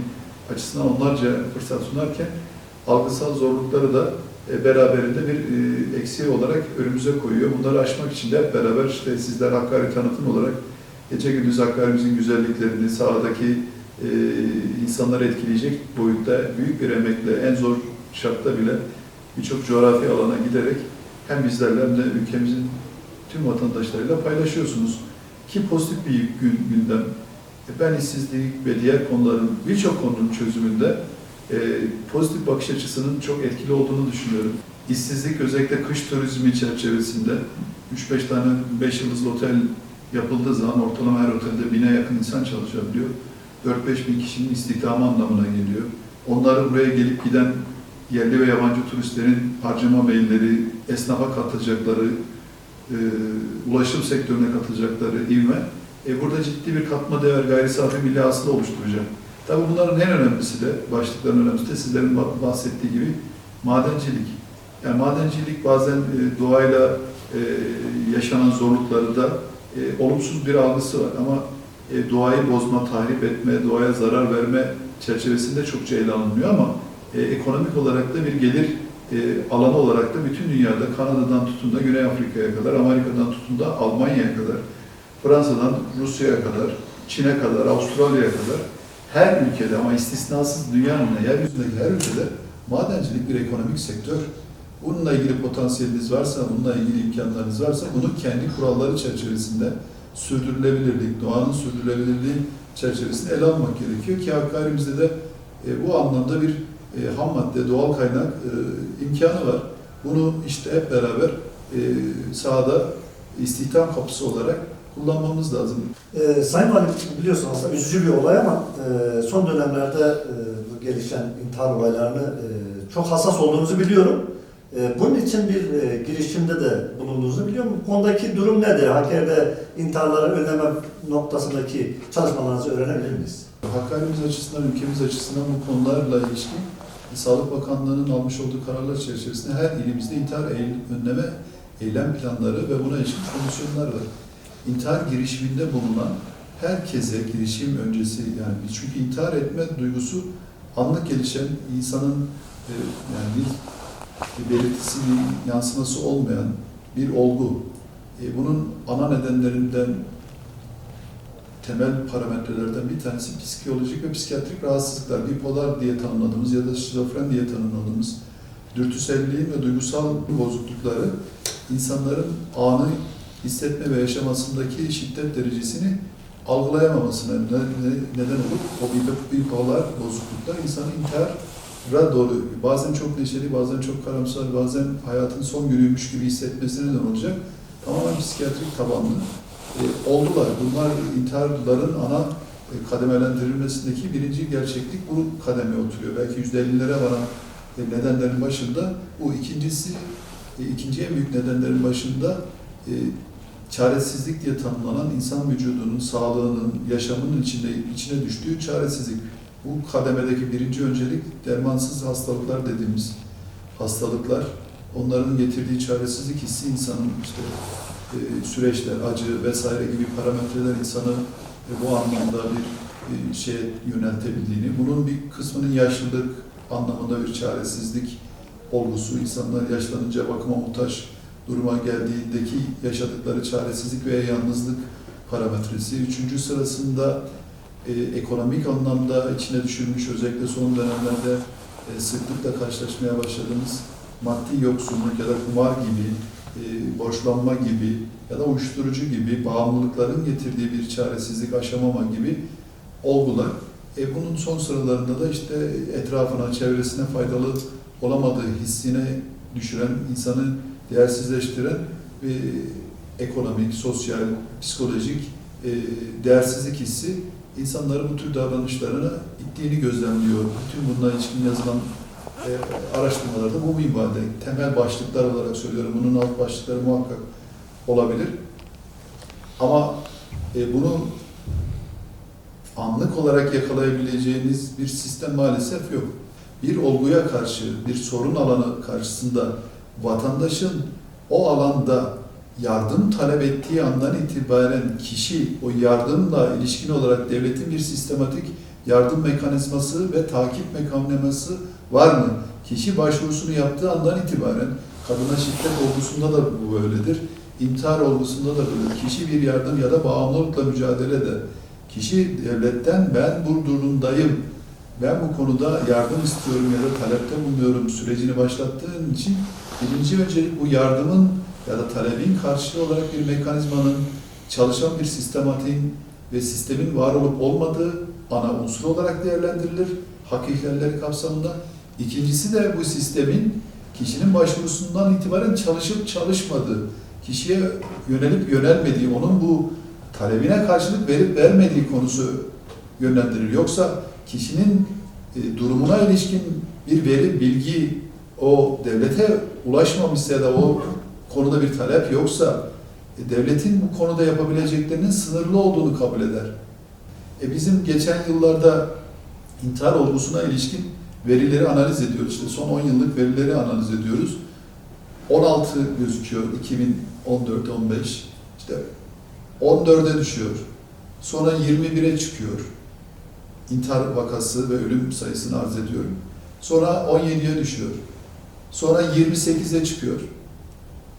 [SPEAKER 2] açısından onlarca fırsat sunarken algısal zorlukları da beraberinde bir eksiği olarak önümüze koyuyor. Bunları aşmak için de hep beraber işte sizler Hakkari tanıtım olarak gece gündüz Hakkari'mizin güzelliklerini, sahadaki insanları etkileyecek boyutta büyük bir emekle, en zor şartta bile birçok coğrafi alana giderek hem bizlerle hem de ülkemizin tüm vatandaşlarıyla paylaşıyorsunuz. ki pozitif bir gündem. Ben işsizlik ve diğer konuların, birçok konunun çözümünde pozitif bakış açısının çok etkili olduğunu düşünüyorum. İşsizlik özellikle kış turizmi çerçevesinde 3-5 tane 5 yıldızlı otel yapıldığı zaman ortalama her otelde 1000'e yakın insan çalışabiliyor. 4-5 bin kişinin istihdamı anlamına geliyor. Onların buraya gelip giden yerli ve yabancı turistlerin harcama meyilleri, esnafa katılacakları, ulaşım sektörüne katılacakları ivme burada ciddi bir katma değer, gayri safi milli hasıla oluşturacak. Tabii bunların en önemlisi de, başlıkların önemlisi de sizlerin bahsettiği gibi madencilik. Yani madencilik bazen doğayla yaşanan zorlukları da olumsuz bir algısı var ama doğayı bozma, tahrip etme, doğaya zarar verme çerçevesinde çokça ele alınmıyor ama ekonomik olarak da bir gelir alanı olarak da bütün dünyada Kanada'dan tutun da Güney Afrika'ya kadar, Amerika'dan tutun da Almanya'ya kadar, Fransa'dan Rusya'ya kadar, Çin'e kadar, Avustralya'ya kadar her ülkede ama istisnasız dünyanın yeryüzündeki her ülkede madencilik bir ekonomik sektör. Bununla ilgili potansiyeliniz varsa, bununla ilgili imkanlarınız varsa bunu kendi kuralları çerçevesinde sürdürülebilirlik, doğanın sürdürülebilirliği çerçevesinde ele almak gerekiyor ki Hakkari'mizde de bu anlamda bir ham madde, doğal kaynak imkanı var. Bunu işte hep beraber sahada istihdam kapısı olarak kullanmamız lazım.
[SPEAKER 1] Sayın Valim, biliyorsunuz aslında üzücü bir olay ama son dönemlerde bu gelişen intihar olaylarını çok hassas olduğunuzu biliyorum. Bunun için bir girişimde de bulunduğunuzu biliyorum. Bu konudaki durum nedir? Hakkari'de intiharları önleme noktasındaki çalışmalarınızı öğrenebilir miyiz?
[SPEAKER 2] Hakkari'miz açısından, ülkemiz açısından bu konularla ilişkin Sağlık Bakanlığı'nın almış olduğu kararlar çerçevesinde her ilimizde intihar önleme eylem planları ve buna ilişkin komisyonlar var. İntihar girişiminde bulunan herkese girişim öncesi yani çünkü intihar etme duygusu anlık gelişen insanın yani bir belirtisi, bir yansıması olmayan bir olgu. Bunun ana nedenlerinden temel parametrelerden bir tanesi psikolojik ve psikiyatrik rahatsızlıklar. Bipolar diye tanımladığımız ya da şizofren diye tanımladığımız dürtüselliğin ve duygusal bozuklukları insanların anı hissetme ve yaşamasındaki şiddet derecesini algılayamamasına neden olup o bipolar bozukluklar insanı intihara doğru bazen çok neşeli, bazen çok karamsar, bazen hayatın son günüymüş gibi hissetmesine neden olacak. Tamamen psikiyatrik tabanlı oldular. Bunlar intiharların ana kademelendirilmesindeki birinci gerçeklik bu kademeye oturuyor. Belki %50'lere varan nedenlerin başında bu ikinci en büyük nedenlerin başında çaresizlik diye tanımlanan insan vücudunun, sağlığının, yaşamının içine düştüğü çaresizlik. Bu kademedeki birinci öncelik dermansız hastalıklar dediğimiz hastalıklar. Onların getirdiği çaresizlik hissi insanın işte süreçler, acı vesaire gibi parametreler insanı bu anlamda bir şeye yöneltebildiğini, bunun bir kısmının yaşlılık anlamında bir çaresizlik olgusu, insanlar yaşlanınca bakıma muhtaç duruma geldiğindeki yaşadıkları çaresizlik veya yalnızlık parametresi. Üçüncü sırasında ekonomik anlamda içine düşürmüş, özellikle son dönemlerde sıklıkla karşılaşmaya başladığımız maddi yoksunluk ya da kumar gibi, borçlanma gibi ya da uyuşturucu gibi bağımlılıkların getirdiği bir çaresizlik, aşamama gibi olgular. Bunun son sıralarında da işte etrafına, çevresine faydalı olamadığı hissine düşüren, insanı değersizleştiren bir ekonomik, sosyal, psikolojik değersizlik hissi insanları bu tür davranışlarına ittiğini gözlemliyor. Bütün bununla ilişkin yazılan araştırmalarda bu minvalde temel başlıklar olarak söylüyorum. Bunun alt başlıkları muhakkak olabilir. Ama bunu anlık olarak yakalayabileceğiniz bir sistem maalesef yok. Bir olguya karşı, bir sorun alanı karşısında vatandaşın o alanda yardım talep ettiği andan itibaren kişi o yardımla ilişkin olarak devletin bir sistematik yardım mekanizması ve takip mekanizması var mı? Kişi başvurusunu yaptığı andan itibaren kadına şiddet olgusunda da bu böyledir. İntihar olgusunda da böyledir. Kişi bir yardım ya da bağımlılıkla mücadelede kişi devletten ben bu durumdayım, ben bu konuda yardım istiyorum ya da talepte bulunuyorum sürecini başlattığın için birinci öncelik bu yardımın ya da talebin karşılığı olarak bir mekanizmanın çalışan bir sistematiğin ve sistemin var olup olmadığı ana unsur olarak değerlendirilir hak ihlalleri kapsamında. İkincisi de bu sistemin kişinin başvurusundan itibaren çalışıp çalışmadığı, kişiye yönelip yönelmediği, onun bu talebine karşılık verip vermediği konusu yönlendirilir. Yoksa kişinin durumuna ilişkin bir veri, bilgi o devlete ulaşmamışsa ya da o konuda bir talep yoksa devletin bu konuda yapabileceklerinin sınırlı olduğunu kabul eder. Bizim geçen yıllarda intihar olgusuna ilişkin verileri analiz ediyoruz. İşte son 10 yıllık verileri analiz ediyoruz. 16 gözüküyor 2014-15. İşte 14'e düşüyor. Sonra 21'e çıkıyor. İntihar vakası ve ölüm sayısını arz ediyorum. Sonra 17'ye düşüyor. Sonra 28'e çıkıyor.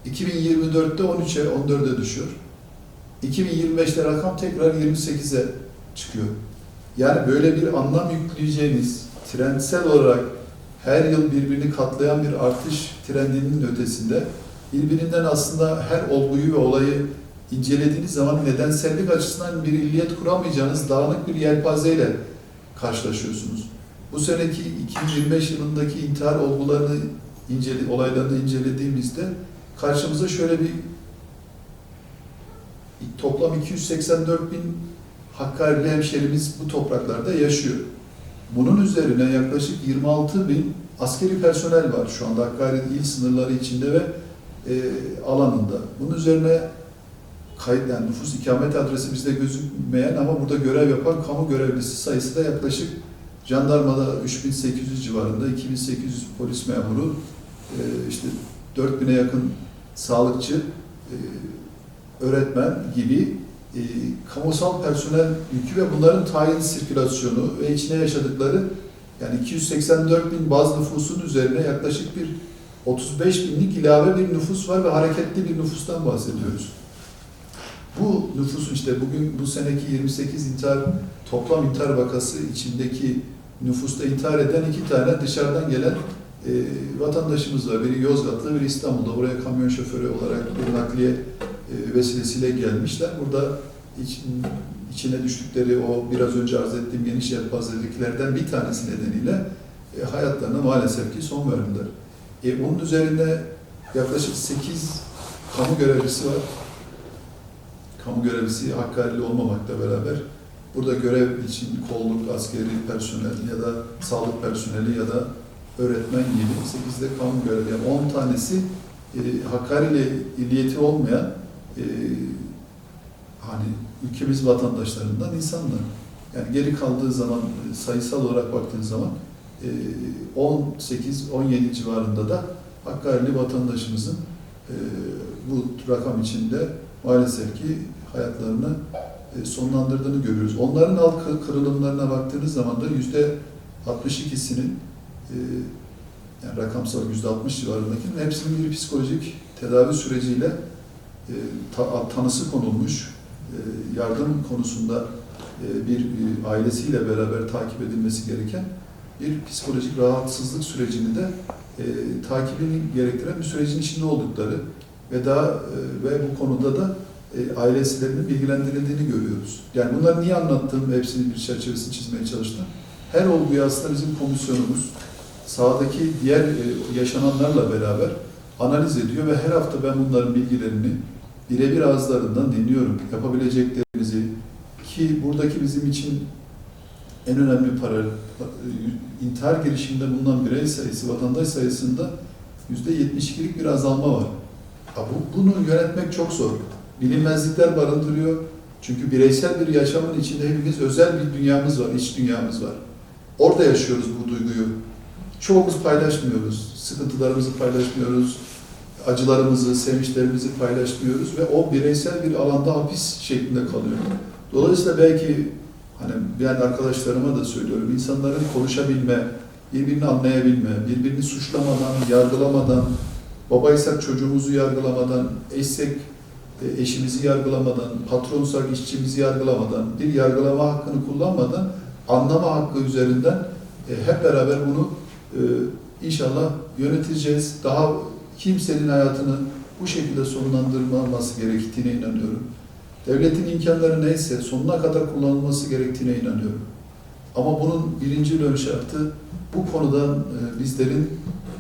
[SPEAKER 2] 2024'te 13'e, 14'e düşüyor. 2025'te rakam tekrar 28'e çıkıyor. Yani böyle bir anlam yükleyeceğiniz, trendsel olarak her yıl birbirini katlayan bir artış trendinin ötesinde birbirinden aslında her olguyu ve olayı incelediğiniz zaman nedensellik açısından bir illiyet kuramayacağınız dağınık bir yelpazeyle karşılaşıyorsunuz. Bu seneki 2025 yılındaki intihar olgularını olaylarını incelediğimizde karşımıza şöyle bir toplam 284 bin Hakkari'li hemşerimiz bu topraklarda yaşıyor. Bunun üzerine yaklaşık 26 bin askeri personel var şu anda Hakkari il sınırları içinde ve alanında. Bunun üzerine kayıt, yani nüfus ikamet adresi bizde gözükmeyen ama burada görev yapan kamu görevlisi sayısı da yaklaşık jandarmada 3800 civarında, 2800 polis memuru, işte 4000'e yakın sağlıkçı, öğretmen gibi kamusal personel yükü ve bunların tayin sirkülasyonu ve içine yaşadıkları, yani 284 bin baz nüfusun üzerine yaklaşık bir 35 binlik ilave bir nüfus var ve hareketli bir nüfustan bahsediyoruz. Bu nüfusun işte bugün bu seneki 28 toplam intihar vakası içindeki nüfusta intihar eden 2 tane dışarıdan gelen vatandaşımız var. Biri Yozgatlı, biri İstanbul'da. Buraya kamyon şoförü olarak bir nakliye vesilesiyle gelmişler. Burada içine düştükleri o biraz önce arz ettiğim geniş yelpazeliklerden bir tanesi nedeniyle hayatlarına maalesef ki son verdiler. Onun üzerinde yaklaşık 8 kamu görevlisi var. Kamu görevlisi Hakkari'li olmamakla beraber burada görev için kolluk, askeri personel ya da sağlık personeli ya da öğretmen gibi 8'de kamu görevi. Yani 10 tanesi Hakkari ile illiyeti olmayan hani ülkemiz vatandaşlarından insanlar. Yani geri kaldığı zaman sayısal olarak baktığın zaman 18-17 civarında da Hakkari'li vatandaşımızın bu rakam içinde maalesef ki hayatlarını sonlandırdığını görüyoruz. Onların alt kırılımlarına baktığınız zaman da %62'sinin yani rakamsal %60 civarındakinin hepsinin bir psikolojik tedavi süreciyle tanısı konulmuş, yardım konusunda bir ailesiyle beraber takip edilmesi gereken bir psikolojik rahatsızlık sürecini de takibini gerektiren bir sürecin içinde oldukları ve bu konuda da ailesilerinin bilgilendirildiğini görüyoruz. Yani bunları niye anlattım, hepsinin bir çerçevesini çizmeye çalıştım. Her olguyu aslında bizim komisyonumuz sahadaki diğer yaşananlarla beraber analiz ediyor ve her hafta ben bunların bilgilerini birebir ağızlarından dinliyorum. Yapabileceklerimizi ki buradaki bizim için en önemli intihar girişiminde bulunan birey sayısı, vatandaş sayısında %72'lik bir azalma var. Bunu yönetmek çok zor. Bilinmezlikler barındırıyor. Çünkü bireysel bir yaşamın içinde hepimiz özel bir dünyamız var, iç dünyamız var. Orada yaşıyoruz bu duyguyu. Çoğumuz paylaşmıyoruz. Sıkıntılarımızı paylaşmıyoruz. Acılarımızı, sevinçlerimizi paylaşmıyoruz ve o bireysel bir alanda hapis şeklinde kalıyor. Dolayısıyla belki hani ben arkadaşlarıma da söylüyorum, insanların konuşabilme, birbirini anlayabilme, birbirini suçlamadan, yargılamadan, babaysak çocuğumuzu yargılamadan, eşsek eşimizi yargılamadan, patronsak işçimizi yargılamadan, bir yargılama hakkını kullanmadan, anlama hakkı üzerinden hep beraber bunu inşallah yöneteceğiz. Daha kimsenin hayatını bu şekilde sonlandırılması gerektiğine inanıyorum. Devletin imkanları neyse sonuna kadar kullanılması gerektiğine inanıyorum. Ama bunun birinci ön şartı bu konuda bizlerin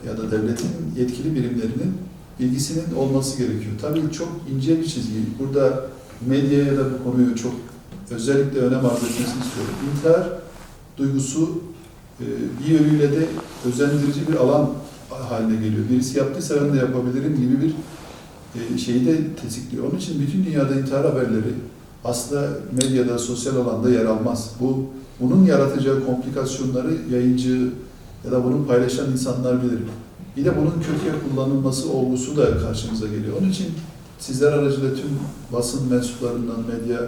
[SPEAKER 2] ya da devletin yetkili birimlerinin bilgisinin olması gerekiyor. Tabii çok ince bir çizgi. Burada medyaya da bu konuyu çok özellikle önem arz etmesini istiyorum. İntihar duygusu bir yönüyle de özendirici bir alan haline geliyor. Birisi yaptıysa ben de yapabilirim gibi bir şeyi de tetikliyor. Onun için bütün dünyada intihar haberleri aslında medyada, sosyal alanda yer almaz. Bunun yaratacağı komplikasyonları yayıncı ya da bunu paylaşan insanlar bilir. Bir de bunun kötüye kullanılması olgusu da karşımıza geliyor. Onun için sizler aracılığıyla tüm basın mensuplarından, medya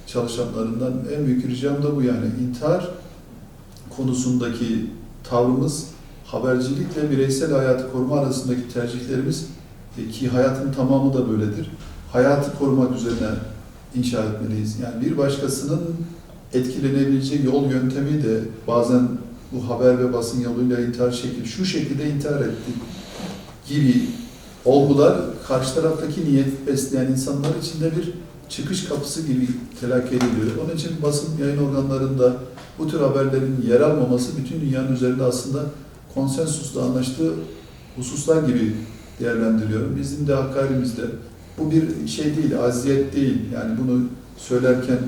[SPEAKER 2] çalışanlarından en büyük ricam da bu yani. İntihar konusundaki tavrımız, habercilikle bireysel hayatı koruma arasındaki tercihlerimiz ki hayatın tamamı da böyledir. Hayatı korumak üzerine inşa etmeliyiz. Yani bir başkasının etkilenebileceği yol yöntemi de bazen bu haber ve basın yoluyla intihar şekli, şu şekilde intihar etti gibi olgular karşı taraftaki niyet besleyen insanlar için de bir çıkış kapısı gibi telakki ediliyor. Onun için basın yayın organlarında bu tür haberlerin yer almaması bütün dünyanın üzerinde aslında konsensusla anlaştığı hususlar gibi değerlendiriyorum. Bizim de Hakkari'mizde bu bir şey değil, aziyet değil. Yani bunu söylerken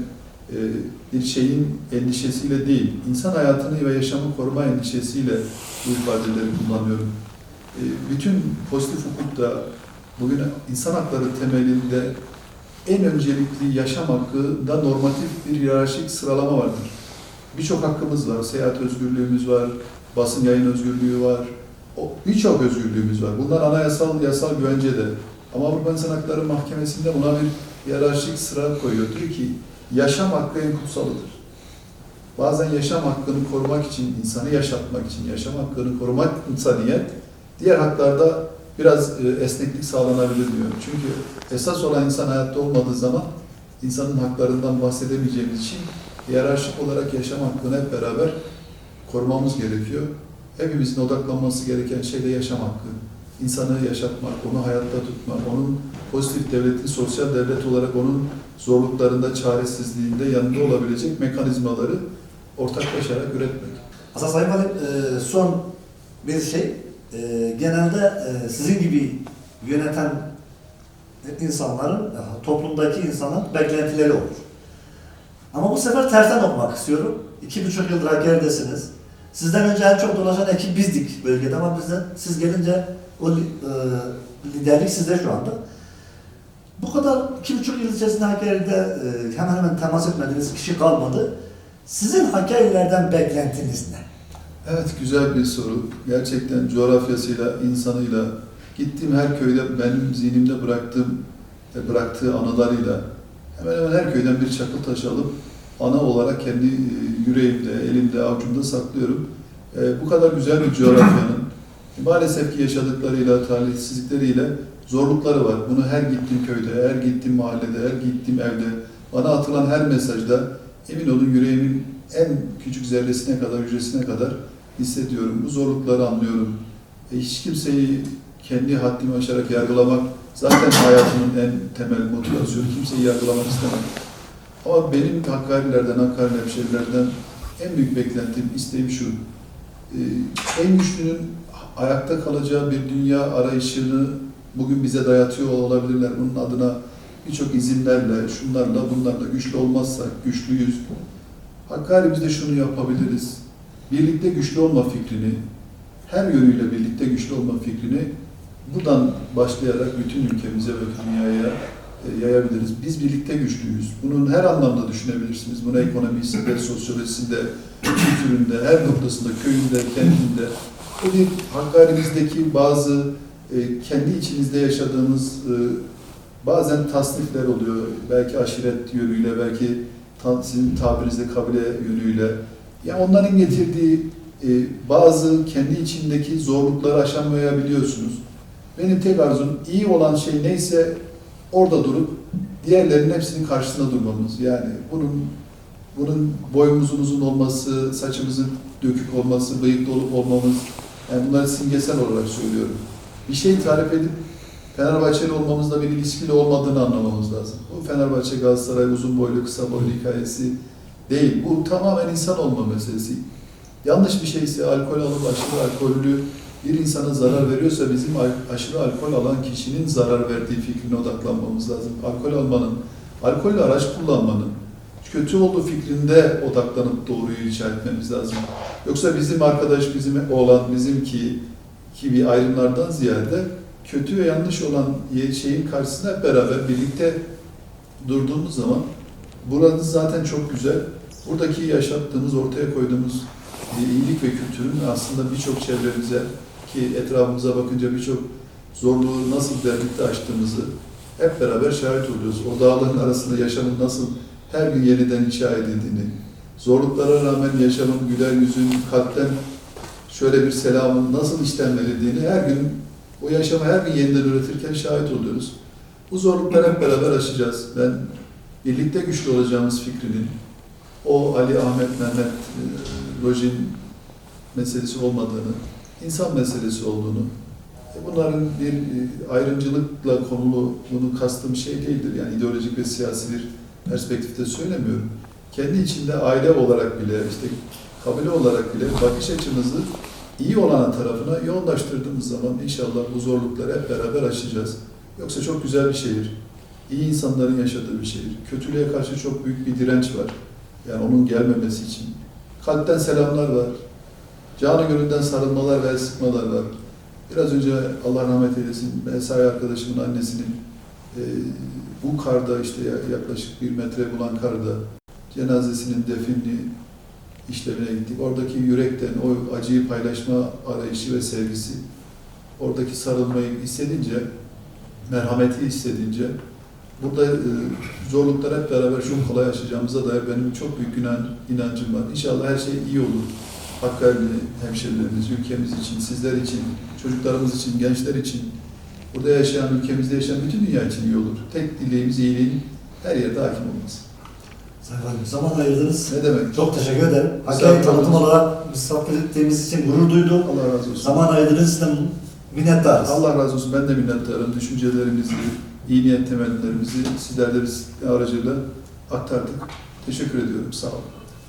[SPEAKER 2] bir şeyin endişesiyle değil, insan hayatını ve yaşamı koruma endişesiyle bu ifadeleri kullanıyorum. Bütün pozitif hukukta bugün insan hakları temelinde en öncelikli yaşam hakkında normatif bir hiyerarşik sıralama vardır. Birçok hakkımız var, seyahat özgürlüğümüz var, basın yayın özgürlüğü var, birçok özgürlüğümüz var. Bunlar anayasal, yasal güvencede. Ama Avrupa İnsan Hakları Mahkemesi'nde buna bir hiyerarşik sıra koyuyor. Diyor ki, yaşam hakkı en kutsalıdır. Bazen yaşam hakkını korumak için, insanı yaşatmak için, yaşam hakkını korumak niyet, diğer haklarda biraz esneklik sağlanabilir diyor. Çünkü esas olan insan hayatta olmadığı zaman insanın haklarından bahsedemeyeceğimiz için hiyerarşik olarak yaşam hakkını hep beraber korumamız gerekiyor. Hepimizin odaklanması gereken şey de yaşam hakkı. İnsanı yaşatmak, onu hayatta tutmak, onun pozitif devletin, sosyal devlet olarak onun zorluklarında, çaresizliğinde yanında olabilecek mekanizmaları ortaklaşarak üretmek.
[SPEAKER 1] Aslında Sayın Valim, son bir şey, genelde sizin gibi yöneten insanların, toplumdaki insanın beklentileri olur. Ama bu sefer tersten okumak istiyorum. 2,5 yıldır Hakkari'desiniz. Sizden önce en çok dolaşan ekip bizdik bölgede ama siz gelince o liderlik sizde şu anda. Bu kadar 2,5 yıl içerisinde Hakkari'de hemen hemen temas etmediğiniz kişi kalmadı. Sizin Hakkari'lerden beklentiniz ne?
[SPEAKER 2] Evet, güzel bir soru. Gerçekten coğrafyasıyla, insanıyla, gittiğim her köyde benim zihnimde bıraktığı anılarıyla hemen hemen her köyden bir çakıl taşı alıp ana olarak kendi yüreğimde, elimde, avucumda saklıyorum. Bu kadar güzel bir coğrafyanın maalesef ki yaşadıklarıyla, talihsizlikleriyle zorlukları var. Bunu her gittiğim köyde, her gittiğim mahallede, her gittiğim evde, bana atılan her mesajda emin olun yüreğimin en küçük zerresine kadar, hücresine kadar hissediyorum. Bu zorlukları anlıyorum. Hiç kimseyi kendi haddimi aşarak yargılamak zaten hayatımın en temel motivasyonu. Kimseyi yargılamak istemem. Ama benim Hakkari'lerden, Hakkari hemşehrilerden en büyük beklentim, isteğim şu. En güçlünün ayakta kalacağı bir dünya arayışını bugün bize dayatıyor olabilirler. Bunun adına birçok izinlerle, şunlarla, bunlarla güçlü olmazsak güçlüyüz. Hakkari'mizde şunu yapabiliriz. Birlikte güçlü olma fikrini, her yönüyle birlikte güçlü olma fikrini buradan başlayarak bütün ülkemize ve dünyaya yayabiliriz. Biz birlikte güçlüyüz. Bunun her anlamda düşünebilirsiniz. Bunu ekonomisinde, sosyolojisinde, kültüründe, her noktasında, köyünde, kentinde. Bu bir Hakkari'mizdeki bazı kendi içinizde yaşadığımız bazen tasnifler oluyor. Belki aşiret yönüyle, belki sizin tabirinizde kabile yönüyle. Yani onların getirdiği bazı kendi içindeki zorlukları aşamayabiliyorsunuz. Benim tek arzum iyi olan şey neyse orada durup diğerlerinin hepsinin karşısında durmamız. Yani bunun boyumuzun uzun olması, saçımızın dökük olması, bıyıklı olup olmamız, yani bunları simgesel olarak söylüyorum. Bir şey tarif edip Fenerbahçeli olmamızla bir ilişkili olmadığını anlamamız lazım. Bu Fenerbahçe, Galatasaray, uzun boylu, kısa boylu hikayesi değil. Bu tamamen insan olma meselesi. Yanlış bir şeyse, alkol alıp aşırı alkollü bir insana zarar veriyorsa bizim aşırı alkol alan kişinin zarar verdiği fikrine odaklanmamız lazım. Alkol almanın, alkolle araç kullanmanın kötü olduğu fikrinde odaklanıp doğruyu icra etmemiz lazım. Yoksa bizim arkadaş, bizim oğlan, bizimki gibi ayrımlardan ziyade kötü ve yanlış olan şeyin karşısında hep beraber birlikte durduğumuz zaman buranız zaten çok güzel. Buradaki yaşattığımız, ortaya koyduğumuz iyilik ve kültürün aslında birçok çevremize ki etrafımıza bakınca birçok zorluğu nasıl birlikte aştığımızı hep beraber şahit oluyoruz. O dağların arasında yaşamın nasıl her gün yeniden inşa edildiğini, zorluklara rağmen yaşamın, güler yüzün, kalpten şöyle bir selamın nasıl işten verildiğini her gün, o yaşamı her gün yeniden üretirken şahit oluyoruz. Bu zorlukları hep beraber aşacağız. Ben birlikte güçlü olacağımız fikrinin o Ali, Ahmet, Mehmet, Rojin meselesi olmadığını, insan meselesi olduğunu, bunların bir ayrımcılıkla konulu, bunu kastım şey değildir. Yani ideolojik ve siyasi bir perspektifte söylemiyorum. Kendi içinde aile olarak bile, işte kabile olarak bile bakış açımızı iyi olan tarafına yoğunlaştırdığımız zaman inşallah bu zorlukları hep beraber aşacağız. Yoksa çok güzel bir şehir, iyi insanların yaşadığı bir şehir. Kötülüğe karşı çok büyük bir direnç var. Yani onun gelmemesi için. Kalpten selamlar var. Canı gönülden sarılmalar ve sıkmalar var. Biraz önce Allah rahmet eylesin, mesai arkadaşımın annesinin bu karda işte yaklaşık 1 metre bulan karda cenazesinin definli işlemine gittik. Oradaki yürekten o acıyı paylaşma arayışı ve sevgisi, oradaki sarılmayı hissedince, merhameti hissedince, burada zorlukları hep beraber çok kolay aşacağımıza dair benim çok büyük inancım var. İnşallah her şey iyi olur. Hakkari hemşerilerimiz, ülkemiz için, sizler için, çocuklarımız için, gençler için, burada yaşayan, ülkemizde yaşayan bütün dünya için iyi olur. Tek dileğimiz iyiliğin her yerde hakim olması.
[SPEAKER 1] Sayın Valim, zaman ayırdınız.
[SPEAKER 2] Ne demek?
[SPEAKER 1] Çok teşekkür ederim. Hakkari tanıtım olarak misafir ettiğimiz için gurur duydum.
[SPEAKER 2] Allah razı olsun.
[SPEAKER 1] Zaman ayırdığınız için minnettarız.
[SPEAKER 2] Allah razı olsun. Ben de minnettarım. Düşüncelerimizi, iyi niyet temellerimizi sizlerle aracıyla aktardık. Teşekkür ediyorum. Sağ olun.